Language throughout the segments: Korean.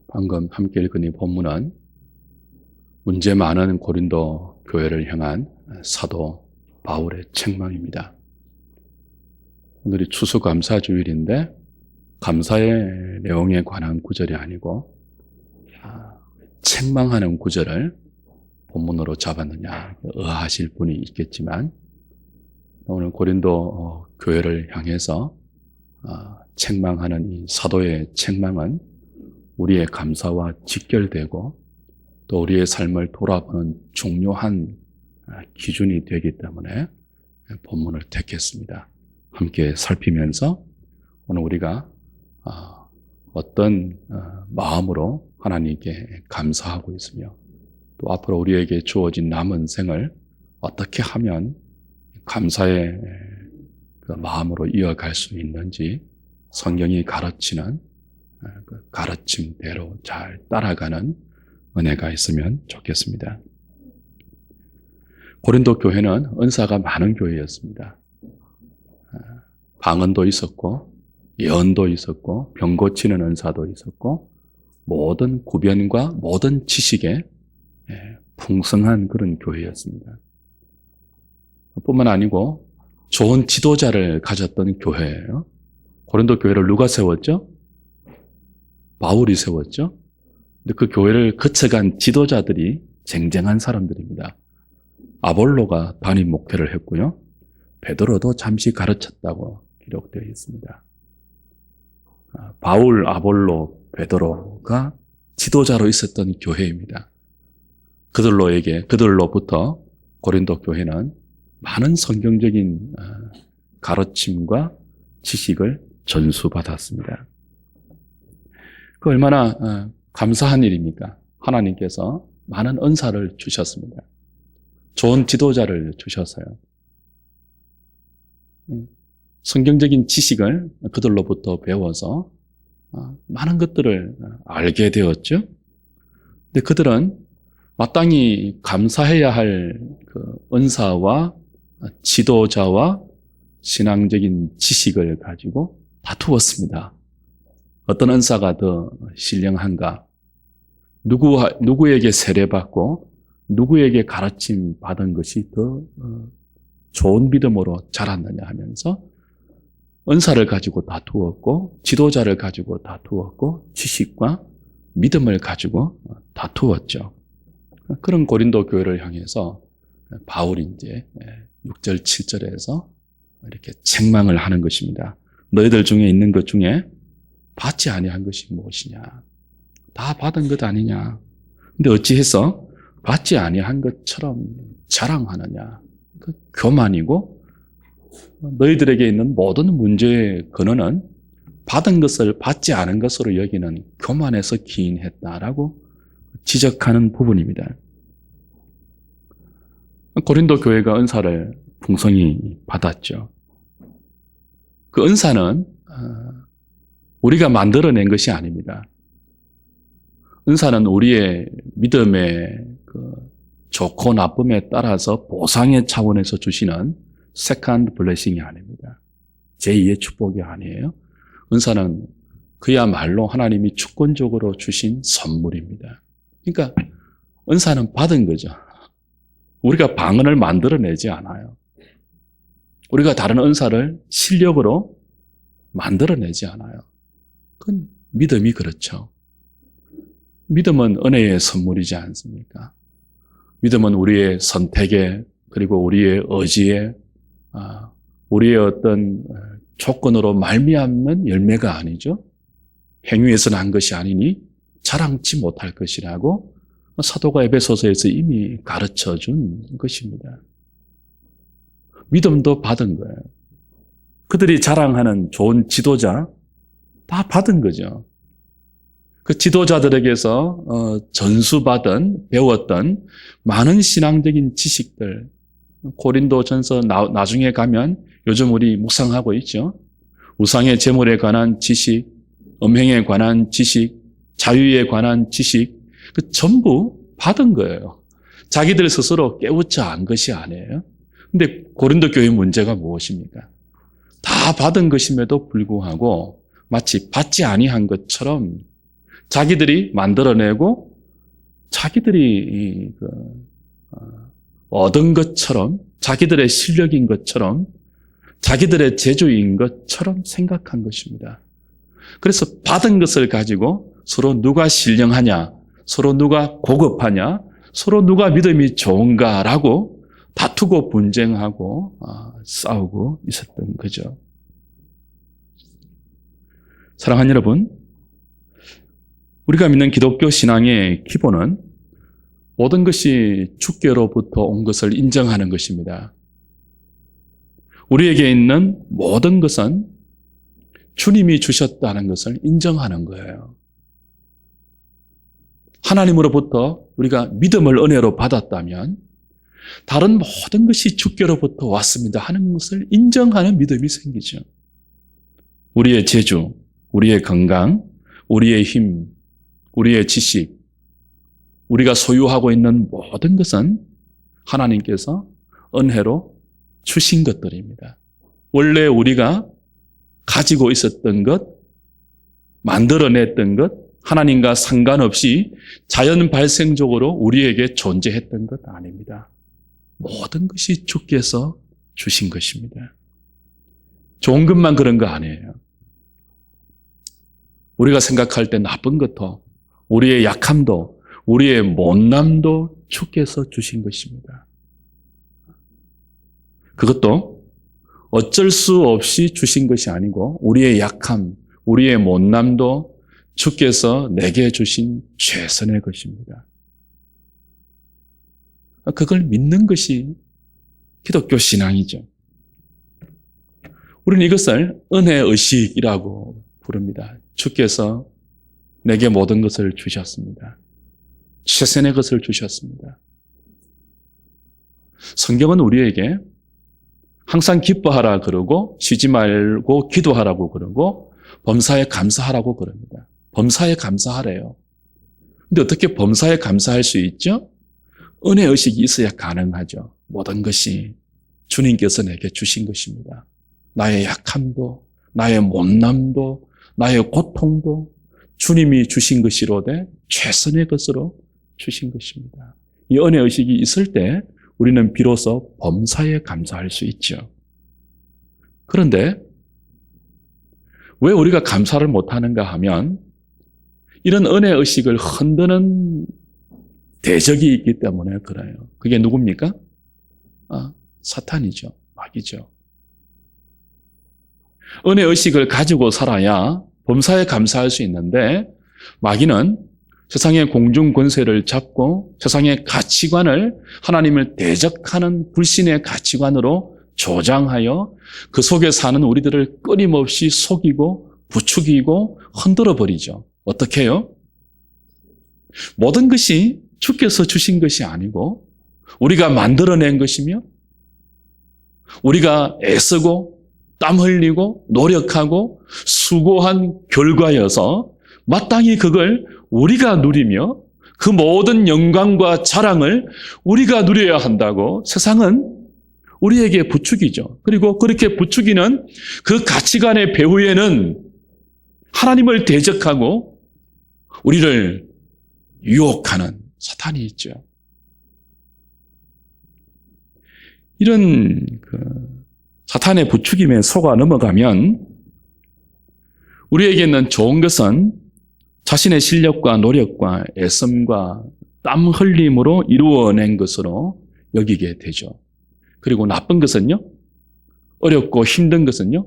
방금 함께 읽은 이 본문은 문제 많은 고린도 교회를 향한 사도 바울의 책망입니다. 오늘이 추수감사주일인데 감사의 내용에 관한 구절이 아니고 책망하는 구절을 본문으로 잡았느냐 의아하실 분이 있겠지만, 오늘 고린도 교회를 향해서 책망하는 이 사도의 책망은 우리의 감사와 직결되고 또 우리의 삶을 돌아보는 중요한 기준이 되기 때문에 본문을 택했습니다. 함께 살피면서 오늘 우리가 어떤 마음으로 하나님께 감사하고 있으며 또 앞으로 우리에게 주어진 남은 생을 어떻게 하면 감사의 그 마음으로 이어갈 수 있는지 성경이 가르치는 그 가르침대로 잘 따라가는 은혜가 있으면 좋겠습니다. 고린도 교회는 은사가 많은 교회였습니다. 방언도 있었고 예언도 있었고 병 고치는 은사도 있었고 모든 구변과 모든 지식에 풍성한 그런 교회였습니다. 뿐만 아니고 좋은 지도자를 가졌던 교회예요. 고린도 교회를 누가 세웠죠? 바울이 세웠죠. 근데 그 교회를 거쳐간 지도자들이 쟁쟁한 사람들입니다. 아볼로가 담임 목회를 했고요. 베드로도 잠시 가르쳤다고 기록되어 있습니다. 바울, 아볼로, 베드로가 지도자로 있었던 교회입니다. 그들로부터 고린도 교회는 많은 성경적인 가르침과 지식을 전수받았습니다. 그 얼마나 감사한 일입니까? 하나님께서 많은 은사를 주셨습니다. 좋은 지도자를 주셨어요. 성경적인 지식을 그들로부터 배워서 많은 것들을 알게 되었죠. 근데 그들은 마땅히 감사해야 할 그 은사와 지도자와 신앙적인 지식을 가지고 다투었습니다. 어떤 은사가 더 신령한가? 누구에게 세례받고 누구에게 가르침 받은 것이 더 좋은 믿음으로 자랐느냐 하면서 은사를 가지고 다투었고 지도자를 가지고 다투었고 지식과 믿음을 가지고 다투었죠. 그런 고린도 교회를 향해서 바울이 이제 6절 7절에서 이렇게 책망을 하는 것입니다. 너희들 중에 있는 것 중에 받지 아니한 것이 무엇이냐? 다 받은 것 아니냐? 근데 어찌해서 받지 아니한 것처럼 자랑하느냐? 그 교만이고 너희들에게 있는 모든 문제의 근원은 받은 것을 받지 않은 것으로 여기는 교만에서 기인했다라고 지적하는 부분입니다. 고린도 교회가 은사를 풍성히 받았죠. 그 은사는 우리가 만들어낸 것이 아닙니다. 은사는 우리의 믿음의 그 좋고 나쁨에 따라서 보상의 차원에서 주시는 세컨드 블레싱이 아닙니다. 제2의 축복이 아니에요. 은사는 그야말로 하나님이 주권적으로 주신 선물입니다. 그러니까 은사는 받은 거죠. 우리가 방언을 만들어내지 않아요. 우리가 다른 은사를 실력으로 만들어내지 않아요. 그건 믿음이 그렇죠. 믿음은 은혜의 선물이지 않습니까? 믿음은 우리의 선택에 그리고 우리의 의지에 우리의 어떤 조건으로 말미암는 열매가 아니죠. 행위에서 난 것이 아니니 자랑치 못할 것이라고 사도가 에베소서에서 이미 가르쳐 준 것입니다. 믿음도 받은 거예요. 그들이 자랑하는 좋은 지도자 다 받은 거죠. 그 지도자들에게서 전수받은 배웠던 많은 신앙적인 지식들, 고린도전서 나중에 가면 요즘 우리 묵상하고 있죠. 우상의 제물에 관한 지식, 음행에 관한 지식, 자유에 관한 지식, 그 전부 받은 거예요. 자기들 스스로 깨우쳐 안 것이 아니에요. 근데 고린도 교회 문제가 무엇입니까? 다 받은 것임에도 불구하고 마치 받지 아니한 것처럼 자기들이 만들어내고 자기들이 얻은 것처럼, 자기들의 실력인 것처럼, 자기들의 재주인 것처럼 생각한 것입니다. 그래서 받은 것을 가지고 서로 누가 신령하냐, 서로 누가 고급하냐, 서로 누가 믿음이 좋은가라고 다투고 분쟁하고 싸우고 있었던 거죠. 사랑하는 여러분, 우리가 믿는 기독교 신앙의 기본은 모든 것이 주께로부터 온 것을 인정하는 것입니다. 우리에게 있는 모든 것은 주님이 주셨다는 것을 인정하는 거예요. 하나님으로부터 우리가 믿음을 은혜로 받았다면 다른 모든 것이 주께로부터 왔습니다 하는 것을 인정하는 믿음이 생기죠. 우리의 재주, 우리의 건강, 우리의 힘, 우리의 지식, 우리가 소유하고 있는 모든 것은 하나님께서 은혜로 주신 것들입니다. 원래 우리가 가지고 있었던 것, 만들어냈던 것, 하나님과 상관없이 자연 발생적으로 우리에게 존재했던 것 아닙니다. 모든 것이 주께서 주신 것입니다. 좋은 것만 그런 거 아니에요. 우리가 생각할 때 나쁜 것도, 우리의 약함도, 우리의 못남도 주께서 주신 것입니다. 그것도 어쩔 수 없이 주신 것이 아니고 우리의 약함, 우리의 못남도 주께서 내게 주신 최선의 것입니다. 그걸 믿는 것이 기독교 신앙이죠. 우리는 이것을 은혜의식이라고 부릅니다. 주께서 내게 모든 것을 주셨습니다. 최선의 것을 주셨습니다. 성경은 우리에게 항상 기뻐하라 그러고 쉬지 말고 기도하라고 그러고 범사에 감사하라고 그럽니다. 범사에 감사하래요. 근데 어떻게 범사에 감사할 수 있죠? 은혜의식이 있어야 가능하죠. 모든 것이 주님께서 내게 주신 것입니다. 나의 약함도, 나의 못남도, 나의 고통도 주님이 주신 것이로되 최선의 것으로 주신 것입니다. 이 은혜의식이 있을 때 우리는 비로소 범사에 감사할 수 있죠. 그런데 왜 우리가 감사를 못하는가 하면 이런 은혜의식을 흔드는 대적이 있기 때문에 그래요. 그게 누굽니까? 사탄이죠. 마귀죠. 은혜의식을 가지고 살아야 범사에 감사할 수 있는데 마귀는 세상의 공중 권세를 잡고 세상의 가치관을 하나님을 대적하는 불신의 가치관으로 조장하여 그 속에 사는 우리들을 끊임없이 속이고 부추기고 흔들어 버리죠. 어떻게 해요? 모든 것이 주께서 주신 것이 아니고 우리가 만들어낸 것이며 우리가 애쓰고 땀 흘리고 노력하고 수고한 결과여서 마땅히 그걸 우리가 누리며 그 모든 영광과 자랑을 우리가 누려야 한다고 세상은 우리에게 부추기죠. 그리고 그렇게 부추기는 그 가치관의 배후에는 하나님을 대적하고 우리를 유혹하는 사탄이 있죠. 이런 사탄의 부추김에 속아 넘어가면 우리에게는 좋은 것은 자신의 실력과 노력과 애씀과 땀 흘림으로 이루어낸 것으로 여기게 되죠. 그리고 나쁜 것은요, 어렵고 힘든 것은요,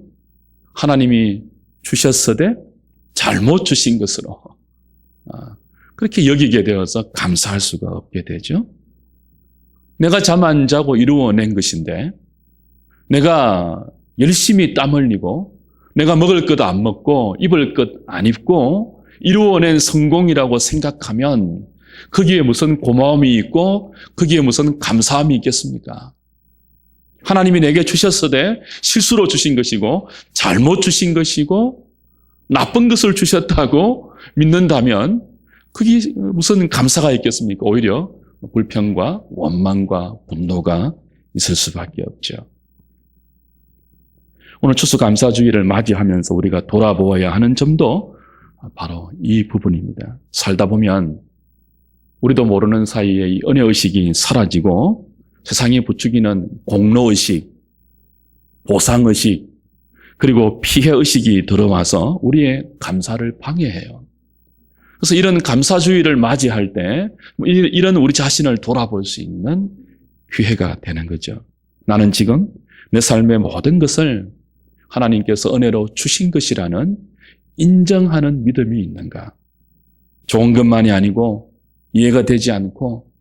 하나님이 주셨으되 잘못 주신 것으로 그렇게 여기게 되어서 감사할 수가 없게 되죠. 내가 잠 안 자고 이루어낸 것인데 내가 열심히 땀 흘리고 내가 먹을 것 안 먹고 입을 것 안 입고 이루어낸 성공이라고 생각하면 거기에 무슨 고마움이 있고 거기에 무슨 감사함이 있겠습니까? 하나님이 내게 주셨으되 실수로 주신 것이고 잘못 주신 것이고 나쁜 것을 주셨다고 믿는다면 그게 무슨 감사가 있겠습니까? 오히려 불평과 원망과 분노가 있을 수밖에 없죠. 오늘 추수감사주의를 맞이하면서 우리가 돌아보아야 하는 점도 바로 이 부분입니다. 살다 보면 우리도 모르는 사이에 이 은혜의식이 사라지고 세상이 부추기는 공로의식, 보상의식, 그리고 피해의식이 들어와서 우리의 감사를 방해해요. 그래서 이런 감사주의를 맞이할 때 이런 우리 자신을 돌아볼 수 있는 기회가 되는 거죠. 나는 지금 내 삶의 모든 것을 하나님께서 은혜로 주신 것이라는 인정하는 믿음이 있는가? 좋은 것만이 아니고 이해가 되지 않고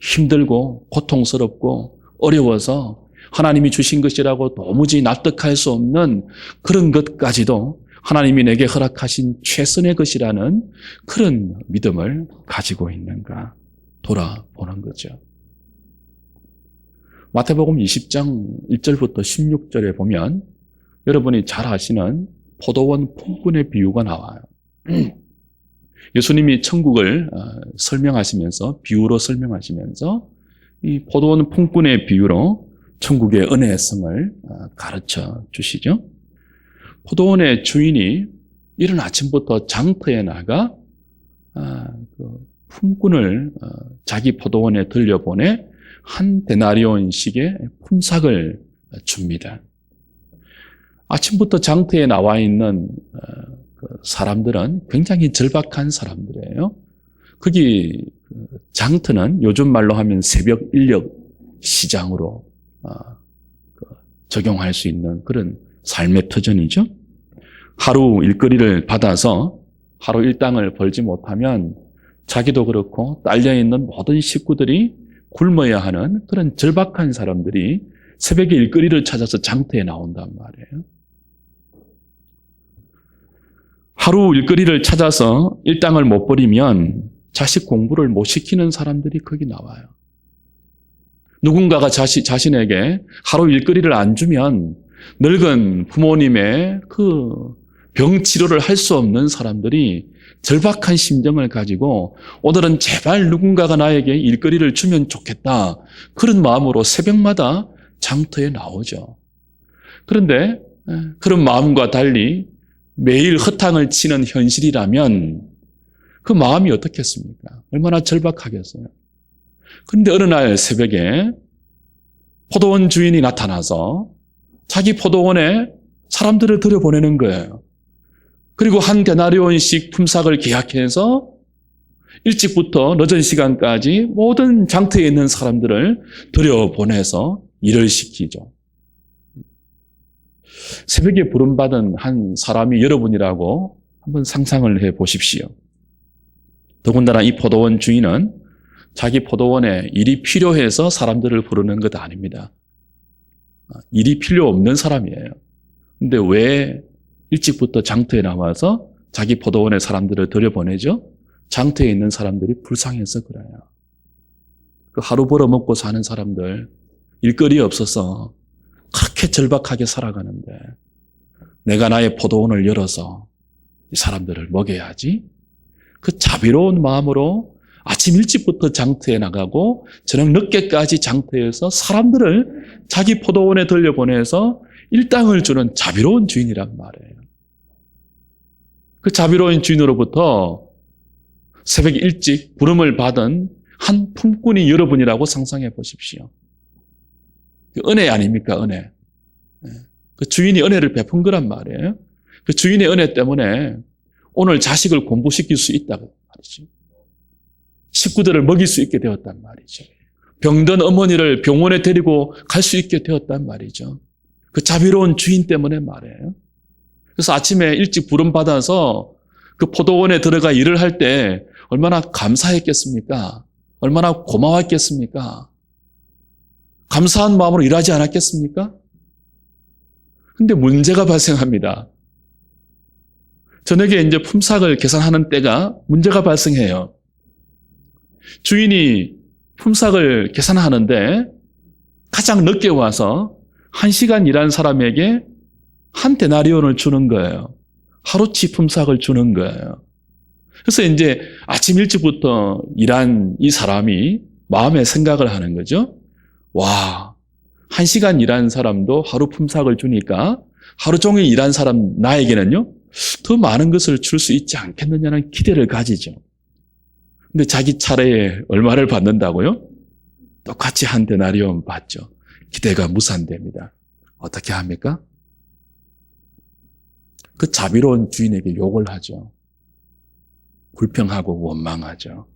힘들고 고통스럽고 어려워서 하나님이 주신 것이라고 도무지 납득할 수 없는 그런 것까지도 하나님이 내게 허락하신 최선의 것이라는 그런 믿음을 가지고 있는가 돌아보는 거죠. 마태복음 20장 1절부터 16절에 보면 여러분이 잘 아시는 포도원 품꾼의 비유가 나와요. 예수님이 천국을 설명하시면서 비유로 설명하시면서 이 포도원 품꾼의 비유로 천국의 은혜의 성을 가르쳐 주시죠. 포도원의 주인이 이른 아침부터 장터에 나가 품꾼을 자기 포도원에 들여보내 한 데나리온씩의 품삯을 줍니다. 아침부터 장터에 나와 있는 사람들은 굉장히 절박한 사람들이에요. 거기 장터는 요즘 말로 하면 새벽 인력 시장으로 적용할 수 있는 그런 삶의 터전이죠. 하루 일거리를 받아서 하루 일당을 벌지 못하면 자기도 그렇고 딸려있는 모든 식구들이 굶어야 하는 그런 절박한 사람들이 새벽에 일거리를 찾아서 장터에 나온단 말이에요. 하루 일거리를 찾아서 일당을 못 벌이면 자식 공부를 못 시키는 사람들이 거기 나와요. 누군가가 자신에게 하루 일거리를 안 주면 늙은 부모님의 그 병 치료를 할 수 없는 사람들이 절박한 심정을 가지고 오늘은 제발 누군가가 나에게 일거리를 주면 좋겠다. 그런 마음으로 새벽마다 장터에 나오죠. 그런데 그런 마음과 달리 매일 허탕을 치는 현실이라면 그 마음이 어떻겠습니까? 얼마나 절박하겠어요. 그런데 어느 날 새벽에 포도원 주인이 나타나서 자기 포도원에 사람들을 들여보내는 거예요. 그리고 한 데나리온씩 품삯을 계약해서 일찍부터 늦은 시간까지 모든 장터에 있는 사람들을 들여보내서 일을 시키죠. 새벽에 부름받은 한 사람이 여러분이라고 한번 상상을 해 보십시오. 더군다나 이 포도원 주인은 자기 포도원에 일이 필요해서 사람들을 부르는 것 아닙니다. 일이 필요 없는 사람이에요. 근데 왜 일찍부터 장터에 나와서 자기 포도원에 사람들을 들여보내죠? 장터에 있는 사람들이 불쌍해서 그래요. 그 하루 벌어먹고 사는 사람들, 일거리 없어서 그렇게 절박하게 살아가는데 내가 나의 포도원을 열어서 이 사람들을 먹여야지. 그 자비로운 마음으로 아침 일찍부터 장터에 나가고 저녁 늦게까지 장터에서 사람들을 자기 포도원에 들여보내서 일당을 주는 자비로운 주인이란 말이에요. 그 자비로운 주인으로부터 새벽 일찍 부름을 받은 한 품꾼이 여러분이라고 상상해 보십시오. 은혜 아닙니까? 은혜. 그 주인이 은혜를 베푼 거란 말이에요. 그 주인의 은혜 때문에 오늘 자식을 공부시킬 수 있다고 말이죠. 식구들을 먹일 수 있게 되었단 말이죠. 병든 어머니를 병원에 데리고 갈 수 있게 되었단 말이죠. 그 자비로운 주인 때문에 말이에요. 그래서 아침에 일찍 부름받아서 그 포도원에 들어가 일을 할 때 얼마나 감사했겠습니까? 얼마나 고마웠겠습니까? 감사한 마음으로 일하지 않았겠습니까? 근데 문제가 발생합니다. 저녁에 이제 품삯을 계산하는 때가 문제가 발생해요. 주인이 품삯을 계산하는데 가장 늦게 와서 1시간 일한 사람에게 한 데나리온을 주는 거예요. 하루치 품삯을 주는 거예요. 그래서 이제 아침 일찍부터 일한 이 사람이 마음에 생각을 하는 거죠. 와, 1시간 일한 사람도 하루 품삯을 주니까 하루 종일 일한 사람 나에게는요, 더 많은 것을 줄 수 있지 않겠느냐는 기대를 가지죠. 근데 자기 차례에 얼마를 받는다고요? 똑같이 한 데나리온 받죠. 기대가 무산됩니다. 어떻게 합니까? 그 자비로운 주인에게 욕을 하죠. 불평하고 원망하죠.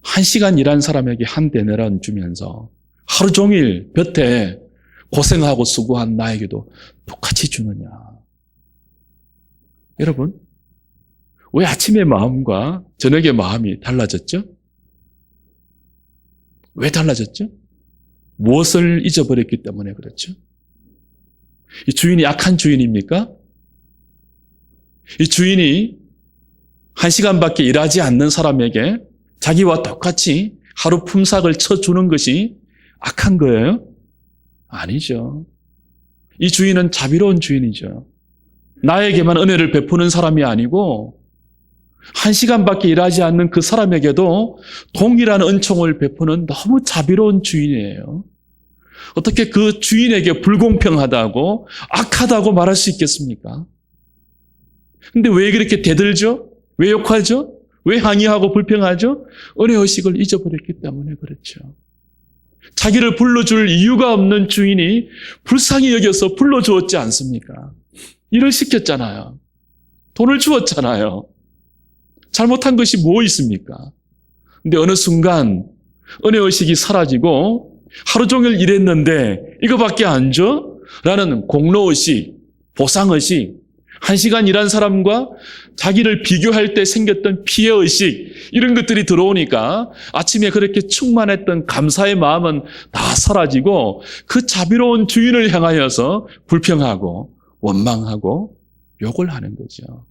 1시간 일한 사람에게 한 데나리온 주면서 하루 종일 볕에 고생하고 수고한 나에게도 똑같이 주느냐. 여러분, 왜 아침의 마음과 저녁의 마음이 달라졌죠? 왜 달라졌죠? 무엇을 잊어버렸기 때문에 그렇죠? 이 주인이 악한 주인입니까? 이 주인이 1시간밖에 일하지 않는 사람에게 자기와 똑같이 하루 품삯을 쳐주는 것이 악한 거예요? 아니죠. 이 주인은 자비로운 주인이죠. 나에게만 은혜를 베푸는 사람이 아니고 1시간밖에 일하지 않는 그 사람에게도 동일한 은총을 베푸는 너무 자비로운 주인이에요. 어떻게 그 주인에게 불공평하다고 악하다고 말할 수 있겠습니까? 근데 왜 그렇게 대들죠? 왜 욕하죠? 왜 항의하고 불평하죠? 은혜의식을 잊어버렸기 때문에 그렇죠. 자기를 불러줄 이유가 없는 주인이 불쌍히 여겨서 불러주었지 않습니까? 일을 시켰잖아요. 돈을 주었잖아요. 잘못한 것이 뭐 있습니까? 근데 어느 순간 은혜의식이 사라지고 하루 종일 일했는데 이거밖에 안 줘? 라는 공로의식, 보상의식, 1시간 일한 사람과 자기를 비교할 때 생겼던 피해의식, 이런 것들이 들어오니까 아침에 그렇게 충만했던 감사의 마음은 다 사라지고 그 자비로운 주인을 향하여서 불평하고 원망하고 욕을 하는 거죠.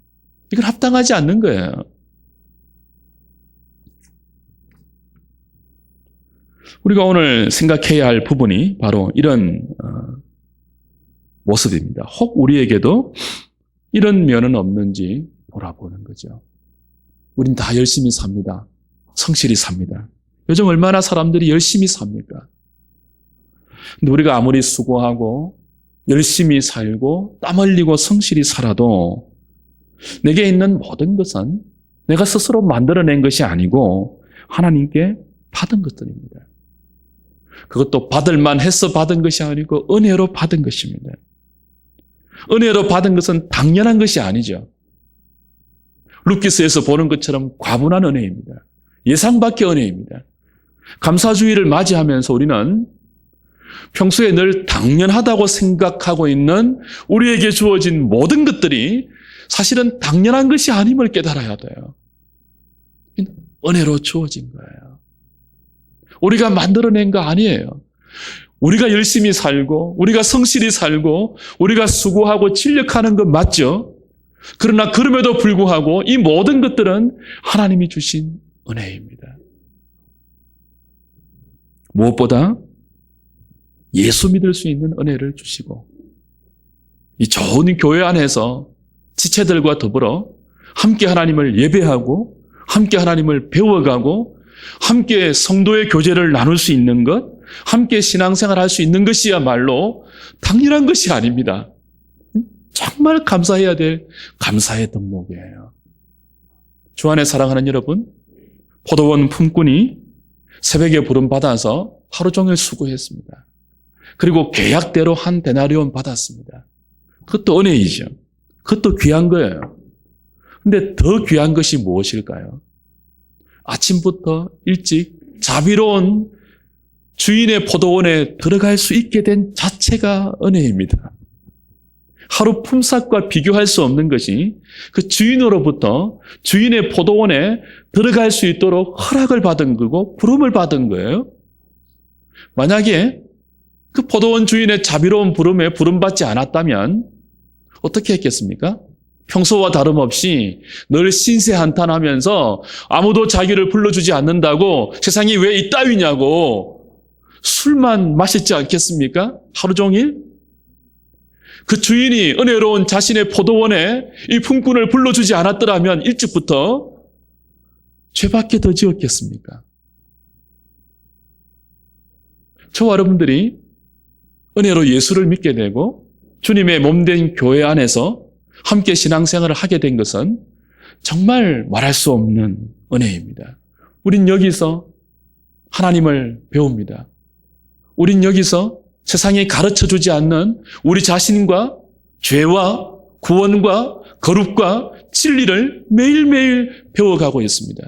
이건 합당하지 않는 거예요. 우리가 오늘 생각해야 할 부분이 바로 이런 모습입니다. 혹 우리에게도 이런 면은 없는지 돌아보는 거죠. 우린 다 열심히 삽니다. 성실히 삽니다. 요즘 얼마나 사람들이 열심히 삽니까? 근데 우리가 아무리 수고하고 열심히 살고 땀 흘리고 성실히 살아도 내게 있는 모든 것은 내가 스스로 만들어낸 것이 아니고 하나님께 받은 것들입니다. 그것도 받을만 해서 받은 것이 아니고 은혜로 받은 것입니다. 은혜로 받은 것은 당연한 것이 아니죠. 루키스에서 보는 것처럼 과분한 은혜입니다. 예상 밖의 은혜입니다. 감사주의를 맞이하면서 우리는 평소에 늘 당연하다고 생각하고 있는 우리에게 주어진 모든 것들이 사실은 당연한 것이 아님을 깨달아야 돼요. 은혜로 주어진 거예요. 우리가 만들어낸 거 아니에요. 우리가 열심히 살고 우리가 성실히 살고 우리가 수고하고 진력하는 것 맞죠? 그러나 그럼에도 불구하고 이 모든 것들은 하나님이 주신 은혜입니다. 무엇보다 예수 믿을 수 있는 은혜를 주시고 이 좋은 교회 안에서 지체들과 더불어 함께 하나님을 예배하고 함께 하나님을 배워가고 함께 성도의 교제를 나눌 수 있는 것, 함께 신앙생활 할 수 있는 것이야말로 당연한 것이 아닙니다. 정말 감사해야 될 감사의 덕목이에요. 주 안에 사랑하는 여러분, 포도원 품꾼이 새벽에 부름받아서 하루 종일 수고했습니다. 그리고 계약대로 한 데나리온 받았습니다. 그것도 은혜이죠. 그것도 귀한 거예요. 근데 더 귀한 것이 무엇일까요? 아침부터 일찍 자비로운 주인의 포도원에 들어갈 수 있게 된 자체가 은혜입니다. 하루 품삯과 비교할 수 없는 것이 그 주인으로부터 주인의 포도원에 들어갈 수 있도록 허락을 받은 거고 부름을 받은 거예요. 만약에 그 포도원 주인의 자비로운 부름에 부름받지 않았다면 어떻게 했겠습니까? 평소와 다름없이 늘 신세한탄하면서 아무도 자기를 불러주지 않는다고 세상이 왜 이따위냐고 술만 마셨지 않겠습니까? 하루 종일? 그 주인이 은혜로운 자신의 포도원에 이 품꾼을 불러주지 않았더라면 일찍부터 죄밖에 더 지었겠습니까? 저와 여러분들이 은혜로 예수를 믿게 되고 주님의 몸된 교회 안에서 함께 신앙생활을 하게 된 것은 정말 말할 수 없는 은혜입니다. 우린 여기서 하나님을 배웁니다. 우린 여기서 세상에 가르쳐주지 않는 우리 자신과 죄와 구원과 거룩과 진리를 매일매일 배워가고 있습니다.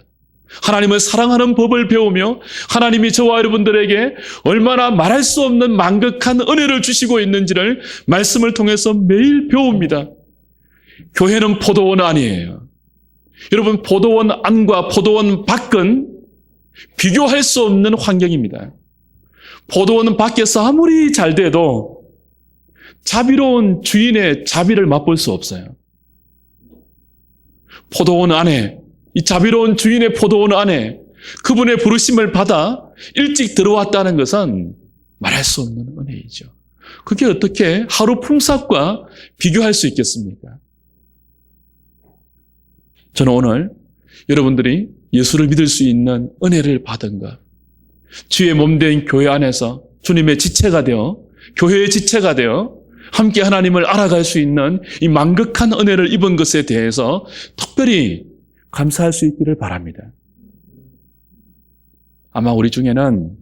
하나님을 사랑하는 법을 배우며 하나님이 저와 여러분들에게 얼마나 말할 수 없는 만극한 은혜를 주시고 있는지를 말씀을 통해서 매일 배웁니다. 교회는 포도원 아니에요. 여러분, 포도원 안과 포도원 밖은 비교할 수 없는 환경입니다. 포도원 밖에서 아무리 잘 돼도 자비로운 주인의 자비를 맛볼 수 없어요. 포도원 안에, 이 자비로운 주인의 포도원 안에 그분의 부르심을 받아 일찍 들어왔다는 것은 말할 수 없는 은혜이죠. 그게 어떻게 하루 품삯과 비교할 수 있겠습니까? 저는 오늘 여러분들이 예수를 믿을 수 있는 은혜를 받은 것, 주의 몸된 교회 안에서 주님의 지체가 되어, 교회의 지체가 되어 함께 하나님을 알아갈 수 있는 이 만극한 은혜를 입은 것에 대해서 특별히 감사할 수 있기를 바랍니다. 아마 우리 중에는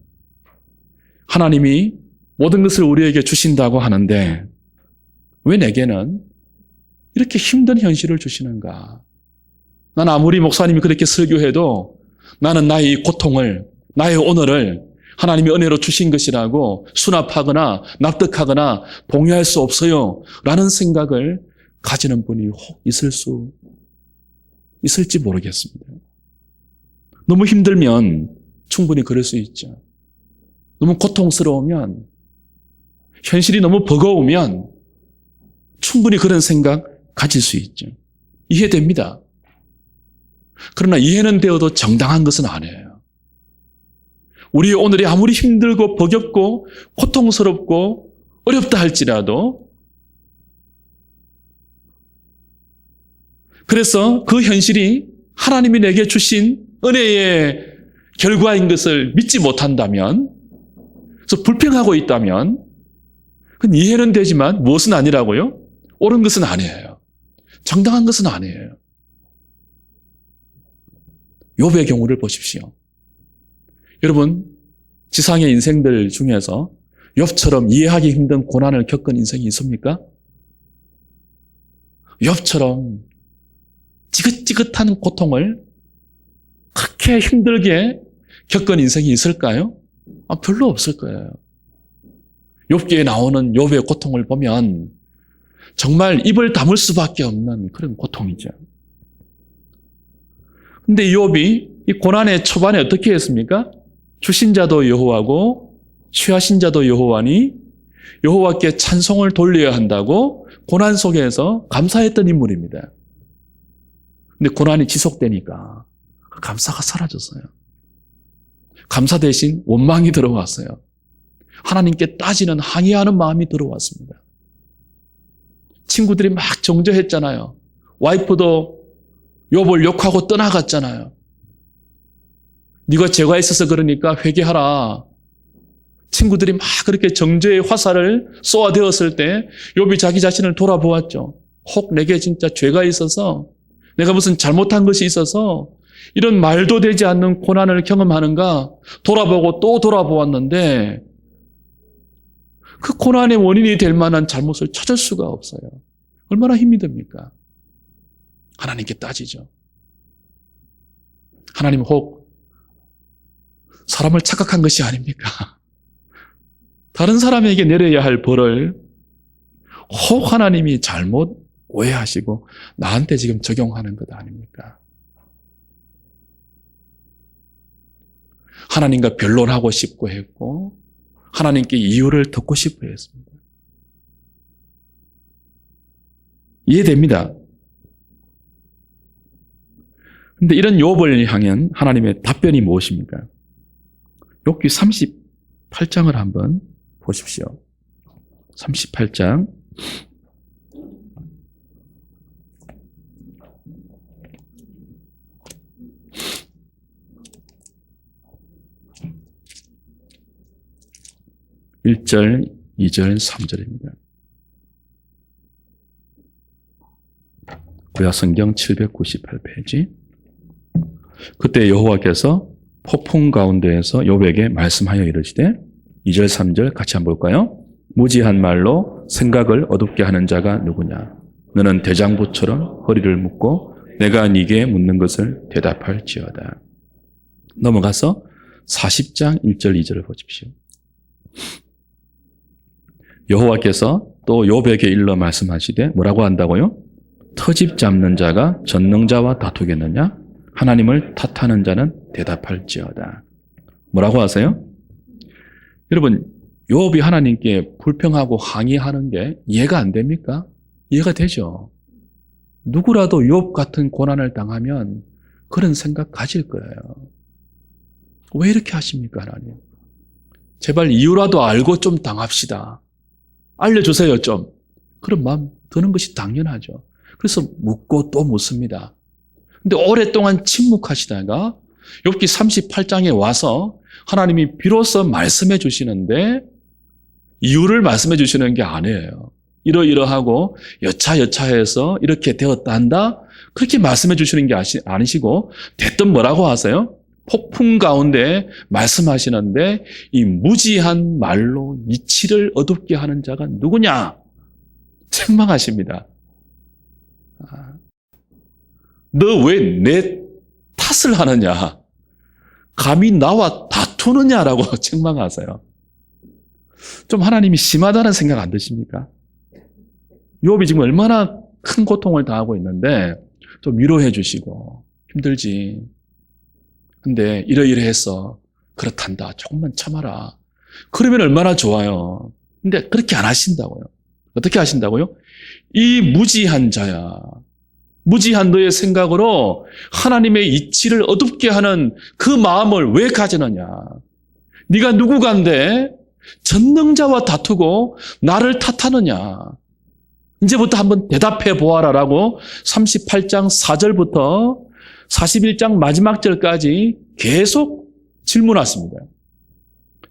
하나님이 모든 것을 우리에게 주신다고 하는데 왜 내게는 이렇게 힘든 현실을 주시는가? 난 아무리 목사님이 그렇게 설교해도 나는 나의 이 고통을, 나의 오늘을 하나님이 은혜로 주신 것이라고 수납하거나 납득하거나 동의할 수 없어요 라는 생각을 가지는 분이 혹 있을지 모르겠습니다. 너무 힘들면 충분히 그럴 수 있죠. 너무 고통스러우면, 현실이 너무 버거우면 충분히 그런 생각 가질 수 있죠. 이해됩니다. 그러나 이해는 되어도 정당한 것은 아니에요. 우리의 오늘이 아무리 힘들고 버겁고 고통스럽고 어렵다 할지라도 그래서 그 현실이 하나님이 내게 주신 은혜의 결과인 것을 믿지 못한다면, 그래서 불평하고 있다면 그건 이해는 되지만 무엇은 아니라고요? 옳은 것은 아니에요. 정당한 것은 아니에요. 욥의 경우를 보십시오. 여러분, 지상의 인생들 중에서 욥처럼 이해하기 힘든 고난을 겪은 인생이 있습니까? 욥처럼 지긋지긋한 고통을 그렇게 힘들게 겪은 인생이 있을까요? 별로 없을 거예요. 욥기에 나오는 욥의 고통을 보면 정말 입을 다물 수밖에 없는 그런 고통이죠. 근데 욥이 이 고난의 초반에 어떻게 했습니까? 주신 자도 여호와고 취하신 자도 여호와니 여호와께 찬송을 돌려야 한다고 고난 속에서 감사했던 인물입니다. 근데 고난이 지속되니까 그 감사가 사라졌어요. 감사 대신 원망이 들어왔어요. 하나님께 따지는 항의하는 마음이 들어왔습니다. 친구들이 막 정죄했잖아요. 와이프도 욥을 욕하고 떠나갔잖아요. 네가 죄가 있어서 그러니까 회개하라. 친구들이 막 그렇게 정죄의 화살을 쏘아대었을 때 욥이 자기 자신을 돌아보았죠. 혹 내게 진짜 죄가 있어서, 내가 무슨 잘못한 것이 있어서 이런 말도 되지 않는 고난을 경험하는가 돌아보고 또 돌아보았는데 그 고난의 원인이 될 만한 잘못을 찾을 수가 없어요. 얼마나 힘이 듭니까? 하나님께 따지죠. 하나님 혹 사람을 착각한 것이 아닙니까? 다른 사람에게 내려야 할 벌을 혹 하나님이 잘못 오해하시고 나한테 지금 적용하는 것 아닙니까? 하나님과 변론하고 싶고 했고 하나님께 이유를 듣고 싶어 했습니다. 이해됩니다. 근데 이런 욥을 향한 하나님의 답변이 무엇입니까? 욥기 38장을 한번 보십시오. 38장 1절, 2절, 3절입니다. 구약성경 798페이지. 그때 여호와께서 폭풍 가운데에서 욥에게 말씀하여 이르시되 2절 3절 같이 한번 볼까요? 무지한 말로 생각을 어둡게 하는 자가 누구냐? 너는 대장부처럼 허리를 묶고 내가 네게 묻는 것을 대답할지어다. 넘어가서 40장 1절 2절을 보십시오. 여호와께서 또 욥에게 일러 말씀하시되 뭐라고 한다고요? 터집 잡는 자가 전능자와 다투겠느냐? 하나님을 탓하는 자는 대답할지어다. 뭐라고 하세요? 여러분, 욥이 하나님께 불평하고 항의하는 게 이해가 안 됩니까? 이해가 되죠. 누구라도 욥 같은 고난을 당하면 그런 생각 가질 거예요. 왜 이렇게 하십니까, 하나님? 제발 이유라도 알고 좀 당합시다. 알려주세요, 좀. 그런 마음 드는 것이 당연하죠. 그래서 묻고 또 묻습니다. 근데 오랫동안 침묵하시다가 욥기 38장에 와서 하나님이 비로소 말씀해 주시는데 이유를 말씀해 주시는 게 아니에요. 이러이러하고 여차여차해서 이렇게 되었다 한다? 그렇게 말씀해 주시는 게 아니시고 대뜸 뭐라고 하세요? 폭풍 가운데 말씀하시는데 이 무지한 말로 이치를 어둡게 하는 자가 누구냐? 책망하십니다. 너 왜 내 탓을 하느냐? 감히 나와 다투느냐라고 책망하세요. 좀 하나님이 심하다는 생각 안 드십니까? 욥이 지금 얼마나 큰 고통을 당하고 있는데 좀 위로해 주시고 힘들지. 근데 이러이러해서 그렇단다. 조금만 참아라. 그러면 얼마나 좋아요. 근데 그렇게 안 하신다고요. 어떻게 하신다고요? 이 무지한 자야. 무지한 너의 생각으로 하나님의 이치를 어둡게 하는 그 마음을 왜 가지느냐? 네가 누구간데 전능자와 다투고 나를 탓하느냐? 이제부터 한번 대답해 보아라라고 38장 4절부터 41장 마지막 절까지 계속 질문하십니다.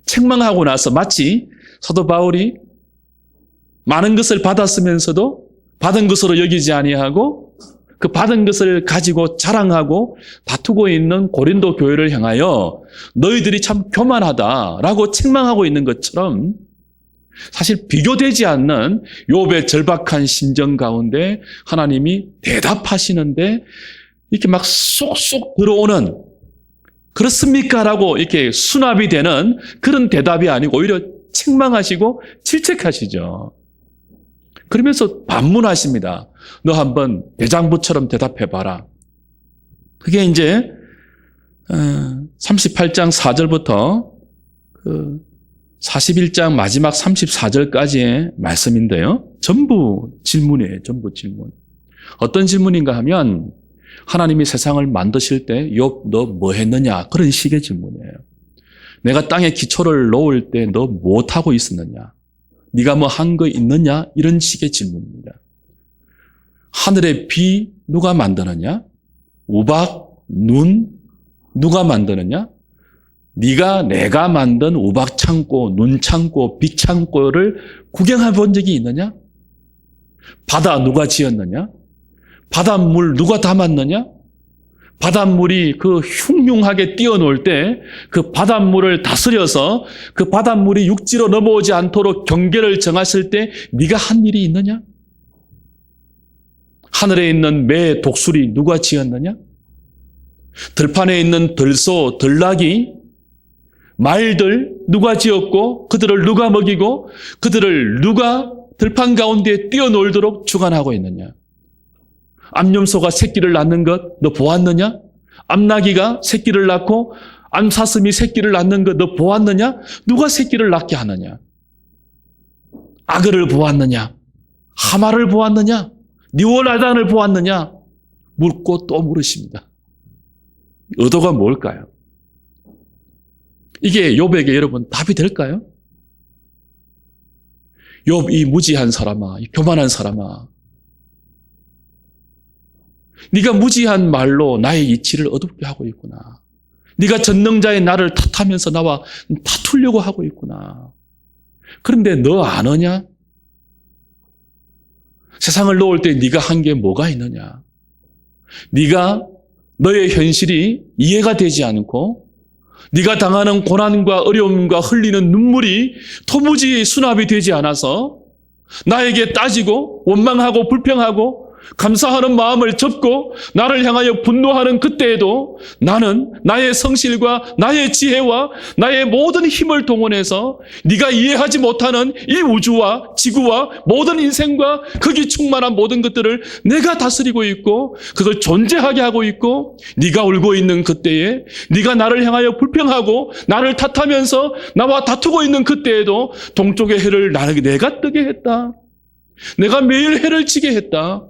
책망하고 나서 마치 사도 바울이 많은 것을 받았으면서도 받은 것으로 여기지 아니하고 그 받은 것을 가지고 자랑하고 다투고 있는 고린도 교회를 향하여 너희들이 참 교만하다라고 책망하고 있는 것처럼 사실 비교되지 않는 욥의 절박한 심정 가운데 하나님이 대답하시는데 이렇게 막 쏙쏙 들어오는 그렇습니까? 라고 이렇게 수납이 되는 그런 대답이 아니고 오히려 책망하시고 질책하시죠. 그러면서 반문하십니다. 너 한번 대장부처럼 대답해봐라. 그게 이제 38장 4절부터 41장 마지막 34절까지의 말씀인데요. 전부 질문이에요. 전부 질문. 어떤 질문인가 하면 하나님이 세상을 만드실 때 욥 너 뭐 했느냐? 그런 식의 질문이에요. 내가 땅에 기초를 놓을 때 너 무엇하고 있었느냐? 네가 뭐 한 거 있느냐? 이런 식의 질문입니다. 하늘의 비 누가 만드느냐? 우박, 눈 누가 만드느냐? 내가 만든 우박 창고, 눈 창고, 빛 창고를 구경해 본 적이 있느냐? 바다 누가 지었느냐? 바닷물 누가 담았느냐? 바닷물이 그 흉흉하게 뛰어놀 때 그 바닷물을 다스려서 그 바닷물이 육지로 넘어오지 않도록 경계를 정하실 때 네가 한 일이 있느냐? 하늘에 있는 매, 독수리 누가 지었느냐? 들판에 있는 들소, 들나귀, 말들 누가 지었고 그들을 누가 먹이고 그들을 누가 들판 가운데 뛰어놀도록 주관하고 있느냐? 암염소가 새끼를 낳는 것 너 보았느냐? 암나귀가 새끼를 낳고 암사슴이 새끼를 낳는 것 너 보았느냐? 누가 새끼를 낳게 하느냐? 악어를 보았느냐? 하마를 보았느냐? 니올아단을 보았느냐? 묻고 또 물으십니다. 의도가 뭘까요? 이게 욥에게 여러분 답이 될까요? 욥 이 무지한 사람아, 이 교만한 사람아, 네가 무지한 말로 나의 이치를 어둡게 하고 있구나. 네가 전능자의 나를 탓하면서 나와 다투려고 하고 있구나. 그런데 너 아느냐? 세상을 놓을 때 네가 한 게 뭐가 있느냐? 네가 너의 현실이 이해가 되지 않고 네가 당하는 고난과 어려움과 흘리는 눈물이 도무지 수납이 되지 않아서 나에게 따지고 원망하고 불평하고 감사하는 마음을 접고 나를 향하여 분노하는 그때에도 나는 나의 성실과 나의 지혜와 나의 모든 힘을 동원해서 네가 이해하지 못하는 이 우주와 지구와 모든 인생과 거기 충만한 모든 것들을 내가 다스리고 있고 그걸 존재하게 하고 있고 네가 울고 있는 그때에 네가 나를 향하여 불평하고 나를 탓하면서 나와 다투고 있는 그때에도 동쪽의 해를 내가 뜨게 했다. 내가 매일 해를 지게 했다.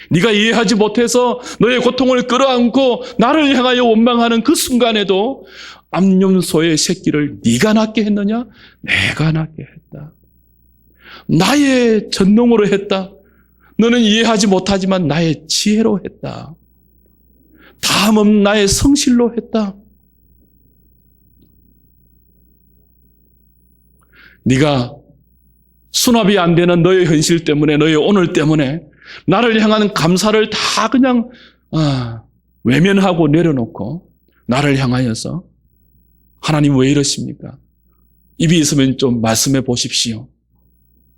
네가 이해하지 못해서 너의 고통을 끌어안고 나를 향하여 원망하는 그 순간에도 암염소의 새끼를 네가 낳게 했느냐? 내가 낳게 했다. 나의 전능으로 했다. 너는 이해하지 못하지만 나의 지혜로 했다. 다음은 나의 성실로 했다. 네가 수납이 안 되는 너의 현실 때문에 너의 오늘 때문에 나를 향하는 감사를 다 그냥 외면하고 내려놓고 나를 향하여서 하나님 왜 이러십니까? 입이 있으면 좀 말씀해 보십시오.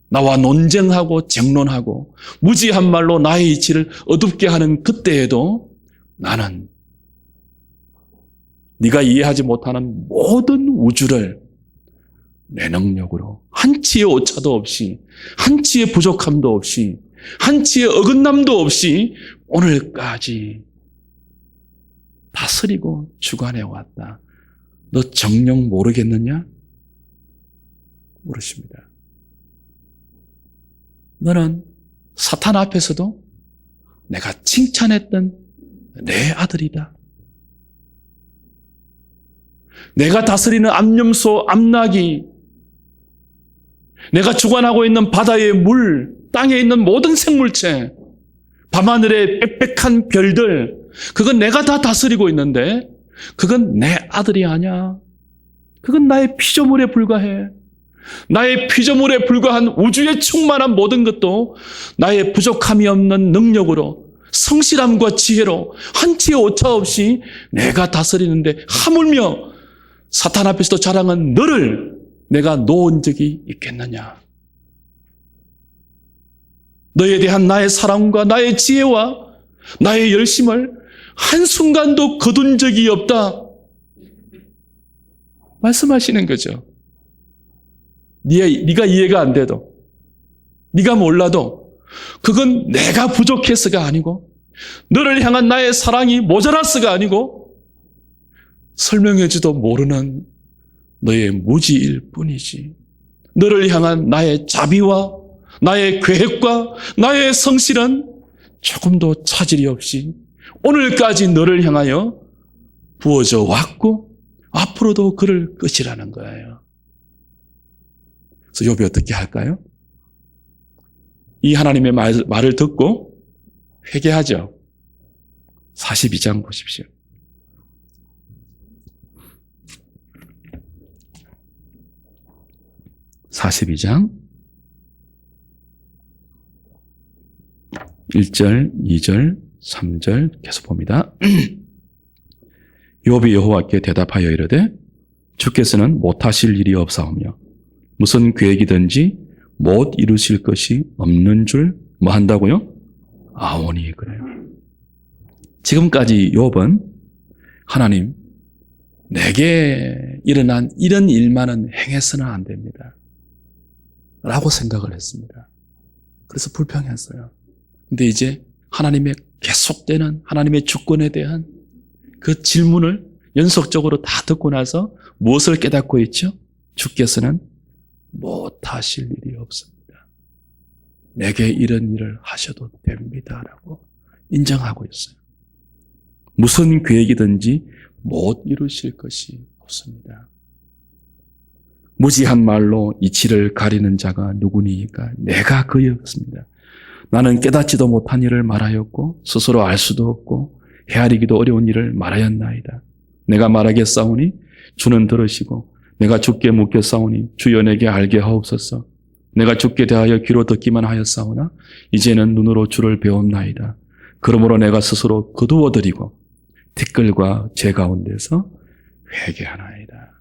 나와 논쟁하고 쟁론하고 무지한 말로 나의 이치를 어둡게 하는 그때에도 나는 네가 이해하지 못하는 모든 우주를 내 능력으로 한치의 오차도 없이 한치의 부족함도 없이 한치의 어긋남도 없이 오늘까지 다스리고 주관해 왔다. 너 정녕 모르겠느냐? 물으십니다. 너는 사탄 앞에서도 내가 칭찬했던 내 아들이다. 내가 다스리는 암염소, 암나기, 내가 주관하고 있는 바다의 물, 땅에 있는 모든 생물체, 밤하늘의 빽빽한 별들, 그건 내가 다 다스리고 있는데 그건 내 아들이 아니야. 그건 나의 피조물에 불과해. 나의 피조물에 불과한 우주에 충만한 모든 것도 나의 부족함이 없는 능력으로 성실함과 지혜로 한치의 오차 없이 내가 다스리는데 하물며 사탄 앞에서도 자랑한 너를 내가 놓은 적이 있겠느냐. 너에 대한 나의 사랑과 나의 지혜와 나의 열심을 한순간도 거둔 적이 없다. 말씀하시는 거죠. 네가 이해가 안 돼도, 네가 몰라도 그건 내가 부족해서가 아니고 너를 향한 나의 사랑이 모자라서가 아니고 설명해주도 모르는 너의 무지일 뿐이지. 너를 향한 나의 자비와 나의 계획과 나의 성실은 조금도 차질이 없이 오늘까지 너를 향하여 부어져 왔고 앞으로도 그럴 것이라는 거예요. 그래서 욥이 어떻게 할까요? 이 하나님의 말을 듣고 회개하죠. 42장 보십시오. 42장 1절, 2절, 3절 계속 봅니다. 욥이 여호와께 대답하여 이르되 주께서는 못하실 일이 없사오며 무슨 계획이든지 못 이루실 것이 없는 줄 뭐 한다고요? 아오니 그래요. 지금까지 욥은 하나님 내게 일어난 이런 일만은 행해서는 안 됩니다 라고 생각을 했습니다. 그래서 불평했어요. 근데 이제 하나님의 계속되는 하나님의 주권에 대한 그 질문을 연속적으로 다 듣고 나서 무엇을 깨닫고 있죠? 주께서는 못하실 일이 없습니다. 내게 이런 일을 하셔도 됩니다라고 인정하고 있어요. 무슨 계획이든지 못 이루실 것이 없습니다. 무지한 말로 이치를 가리는 자가 누구니까 내가 그였습니다. 나는 깨닫지도 못한 일을 말하였고 스스로 알 수도 없고 헤아리기도 어려운 일을 말하였나이다. 내가 말하겠사오니 주는 들으시고 내가 주께 묻겠사오니 주여 내게 알게 하옵소서. 내가 주께 대하여 귀로 듣기만 하였사오나 이제는 눈으로 주를 배움나이다. 그러므로 내가 스스로 거두어드리고 티끌과 제 가운데서 회개하나이다.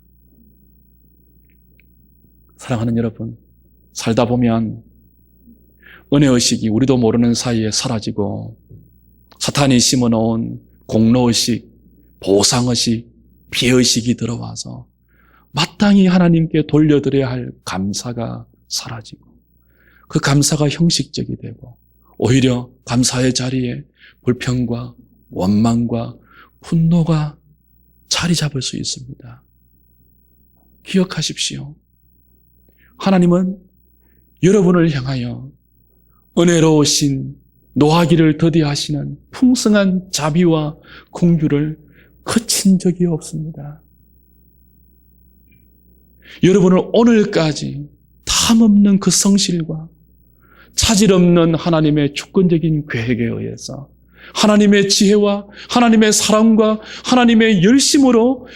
사랑하는 여러분, 살다 보면 은혜의식이 우리도 모르는 사이에 사라지고 사탄이 심어놓은 공로의식, 보상의식, 피의식이 들어와서 마땅히 하나님께 돌려드려야 할 감사가 사라지고 그 감사가 형식적이 되고 오히려 감사의 자리에 불평과 원망과 분노가 자리 잡을 수 있습니다. 기억하십시오. 하나님은 여러분을 향하여 은혜로우신 노하기를 더디하시는 풍성한 자비와 긍휼을 그친 적이 없습니다. 여러분을 오늘까지 탐없는 그 성실과 차질 없는 하나님의 주권적인 계획에 의해서 하나님의 지혜와 하나님의 사랑과 하나님의 열심으로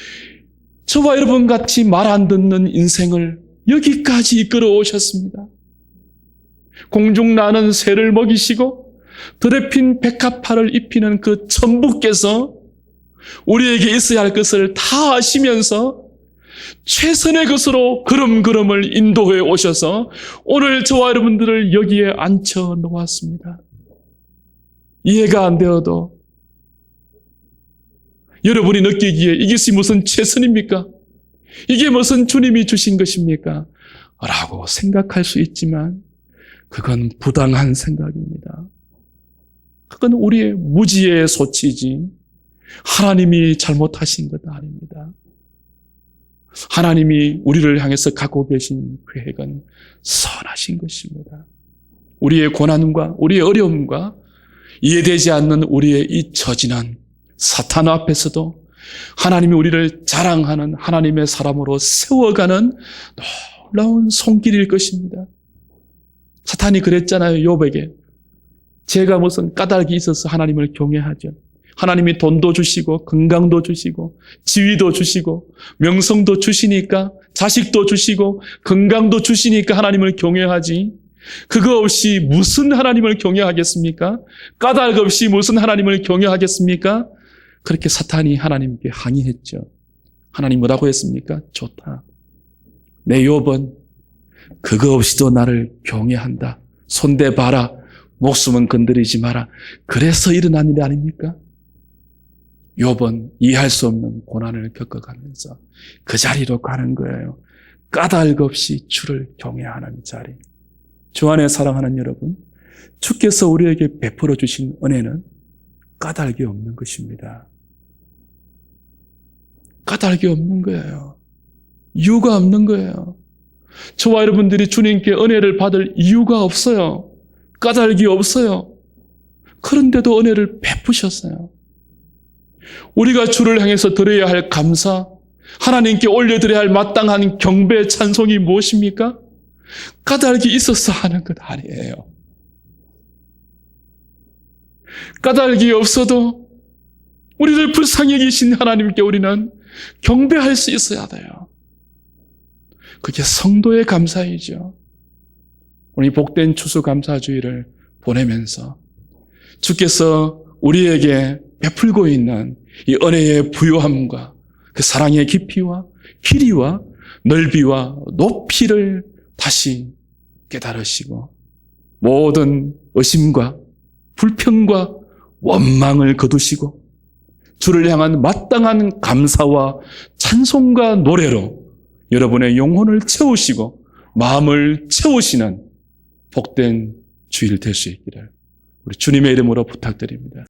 저와 여러분 같이 말 안 듣는 인생을 여기까지 이끌어 오셨습니다. 공중 나는 새를 먹이시고 들에 핀 백합화를 입히는 그 천부께서 우리에게 있어야 할 것을 다 아시면서 최선의 것으로 걸음걸음을 인도해 오셔서 오늘 저와 여러분들을 여기에 앉혀 놓았습니다. 이해가 안 되어도 여러분이 느끼기에 이것이 무슨 최선입니까? 이게 무슨 주님이 주신 것입니까? 라고 생각할 수 있지만 그건 부당한 생각입니다. 그건 우리의 무지의 소치지 하나님이 잘못하신 것 아닙니다. 하나님이 우리를 향해서 갖고 계신 계획은 선하신 것입니다. 우리의 고난과 우리의 어려움과 이해되지 않는 우리의 이 처진한 사탄 앞에서도 하나님이 우리를 자랑하는 하나님의 사람으로 세워가는 놀라운 손길일 것입니다. 사탄이 그랬잖아요. 욥에게. 제가 무슨 까닭이 있어서 하나님을 경외하죠. 하나님이 돈도 주시고 건강도 주시고 지위도 주시고 명성도 주시니까 자식도 주시고 건강도 주시니까 하나님을 경외하지. 그거 없이 무슨 하나님을 경외하겠습니까? 까닭 없이 무슨 하나님을 경외하겠습니까? 그렇게 사탄이 하나님께 항의했죠. 하나님 뭐라고 했습니까? 좋다. 내 욥은 그거 없이도 나를 경외한다. 손대봐라. 목숨은 건드리지 마라. 그래서 일어난 일 아닙니까? 욥은 이해할 수 없는 고난을 겪어가면서 그 자리로 가는 거예요. 까닭 없이 주를 경외하는 자리. 주 안에 사랑하는 여러분, 주께서 우리에게 베풀어 주신 은혜는 까닭이 없는 것입니다. 까닭이 없는 거예요. 이유가 없는 거예요. 저와 여러분들이 주님께 은혜를 받을 이유가 없어요. 까닭이 없어요. 그런데도 은혜를 베푸셨어요. 우리가 주를 향해서 드려야 할 감사, 하나님께 올려드려야 할 마땅한 경배, 찬송이 무엇입니까? 까닭이 있어서 하는 것 아니에요. 까닭이 없어도 우리를 불쌍히 여기신 하나님께 우리는 경배할 수 있어야 돼요. 그게 성도의 감사이죠. 우리 복된 추수감사주의를 보내면서 주께서 우리에게 베풀고 있는 이 은혜의 부요함과 그 사랑의 깊이와 길이와 넓이와 높이를 다시 깨달으시고 모든 의심과 불평과 원망을 거두시고 주를 향한 마땅한 감사와 찬송과 노래로 여러분의 영혼을 채우시고 마음을 채우시는 복된 주일 될 수 있기를 우리 주님의 이름으로 부탁드립니다.